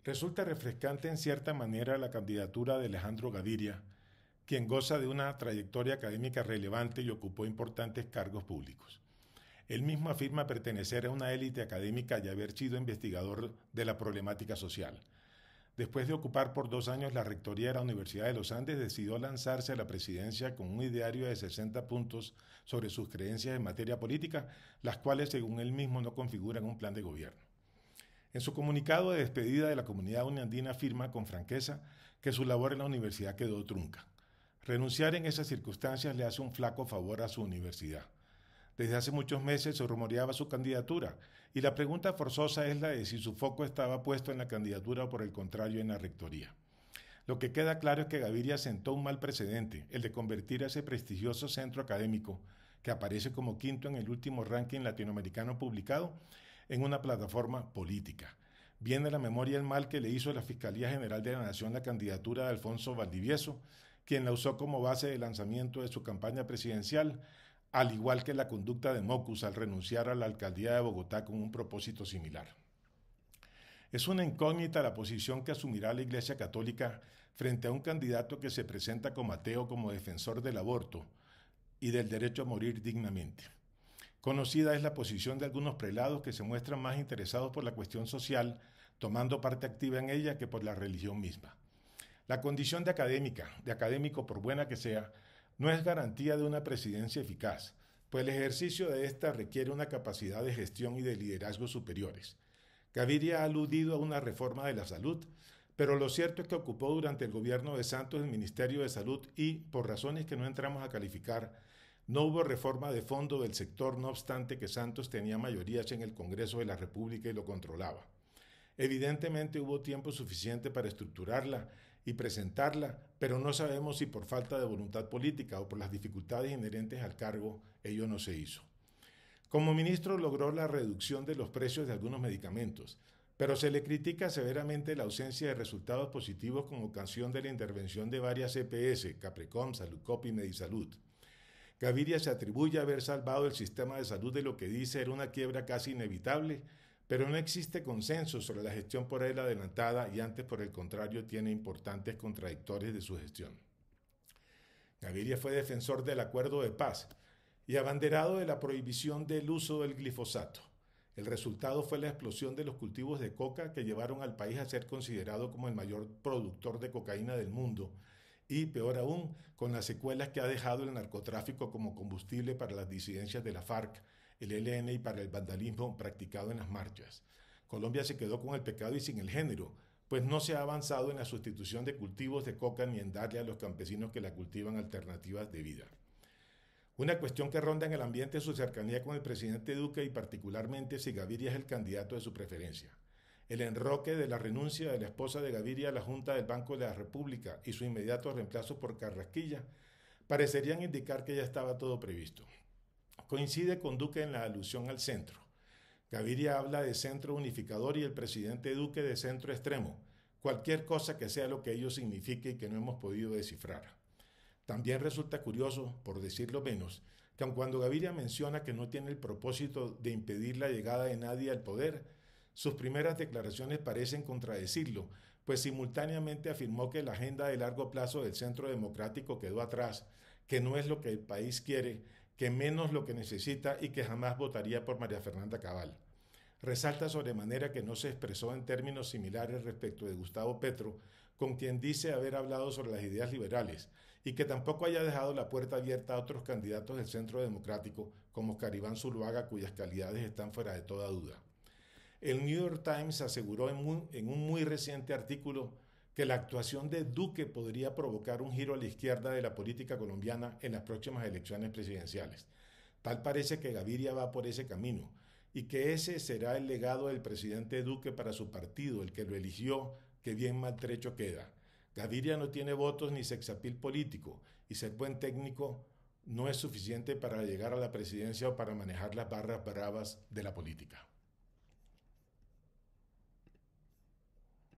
Resulta refrescante en cierta manera la candidatura de Alejandro Gaviria, quien goza de una trayectoria académica relevante y ocupó importantes cargos públicos. Él mismo afirma pertenecer a una élite académica y haber sido investigador de la problemática social. Después de ocupar por 2 años la rectoría de la Universidad de los Andes, decidió lanzarse a la presidencia con un ideario de 60 puntos sobre sus creencias en materia política, las cuales, según él mismo, no configuran un plan de gobierno. En su comunicado de despedida de la comunidad uniandina afirma con franqueza que su labor en la universidad quedó trunca. Renunciar en esas circunstancias le hace un flaco favor a su universidad. Desde hace muchos meses se rumoreaba su candidatura y la pregunta forzosa es la de si su foco estaba puesto en la candidatura o por el contrario en la rectoría. Lo que queda claro es que Gaviria sentó un mal precedente, el de convertir a ese prestigioso centro académico, que aparece como quinto en el último ranking latinoamericano publicado, en una plataforma política. Viene a la memoria el mal que le hizo la Fiscalía General de la Nación la candidatura de Alfonso Valdivieso, quien la usó como base de lanzamiento de su campaña presidencial, al igual que la conducta de Mocus al renunciar a la alcaldía de Bogotá con un propósito similar. Es una incógnita la posición que asumirá la Iglesia Católica frente a un candidato que se presenta como ateo, como defensor del aborto y del derecho a morir dignamente. Conocida es la posición de algunos prelados que se muestran más interesados por la cuestión social, tomando parte activa en ella, que por la religión misma. La condición de académico por buena que sea, no es garantía de una presidencia eficaz, pues el ejercicio de esta requiere una capacidad de gestión y de liderazgo superiores. Gaviria ha aludido a una reforma de la salud, pero lo cierto es que ocupó durante el gobierno de Santos el Ministerio de Salud y, por razones que no entramos a calificar, no hubo reforma de fondo del sector, no obstante que Santos tenía mayorías en el Congreso de la República y lo controlaba. Evidentemente hubo tiempo suficiente para estructurarla y presentarla, pero no sabemos si por falta de voluntad política o por las dificultades inherentes al cargo ello no se hizo. Como ministro logró la reducción de los precios de algunos medicamentos, pero se le critica severamente la ausencia de resultados positivos con ocasión de la intervención de varias EPS, Capricom, Saludcop y Medisalud. Gaviria se atribuye a haber salvado el sistema de salud de lo que dice era una quiebra casi inevitable, pero no existe consenso sobre la gestión por él adelantada y antes, por el contrario, tiene importantes contradictores de su gestión. Gaviria fue defensor del acuerdo de paz y abanderado de la prohibición del uso del glifosato. El resultado fue la explosión de los cultivos de coca que llevaron al país a ser considerado como el mayor productor de cocaína del mundo y, peor aún, con las secuelas que ha dejado el narcotráfico como combustible para las disidencias de la FARC, el ELN y para el vandalismo practicado en las marchas. Colombia se quedó con el pecado y sin el género, pues no se ha avanzado en la sustitución de cultivos de coca ni en darle a los campesinos que la cultivan alternativas de vida. Una cuestión que ronda en el ambiente es su cercanía con el presidente Duque y particularmente si Gaviria es el candidato de su preferencia. El enroque de la renuncia de la esposa de Gaviria a la Junta del Banco de la República y su inmediato reemplazo por Carrasquilla parecerían indicar que ya estaba todo previsto. Coincide con Duque en la alusión al centro. Gaviria habla de centro unificador y el presidente Duque de centro extremo, cualquier cosa que sea lo que ello signifique y que no hemos podido descifrar. También resulta curioso, por decirlo menos, que aun cuando Gaviria menciona que no tiene el propósito de impedir la llegada de nadie al poder, sus primeras declaraciones parecen contradecirlo, pues simultáneamente afirmó que la agenda de largo plazo del Centro Democrático quedó atrás, que no es lo que el país quiere, que menos lo que necesita y que jamás votaría por María Fernanda Cabal. Resalta sobremanera que no se expresó en términos similares respecto de Gustavo Petro, con quien dice haber hablado sobre las ideas liberales, y que tampoco haya dejado la puerta abierta a otros candidatos del Centro Democrático, como Caribán Zuluaga, cuyas calidades están fuera de toda duda. El New York Times aseguró en un muy reciente artículo que la actuación de Duque podría provocar un giro a la izquierda de la política colombiana en las próximas elecciones presidenciales. Tal parece que Gaviria va por ese camino y que ese será el legado del presidente Duque para su partido, el que lo eligió, que bien maltrecho queda. Gaviria no tiene votos ni sexapil político y ser buen técnico no es suficiente para llegar a la presidencia o para manejar las barras bravas de la política.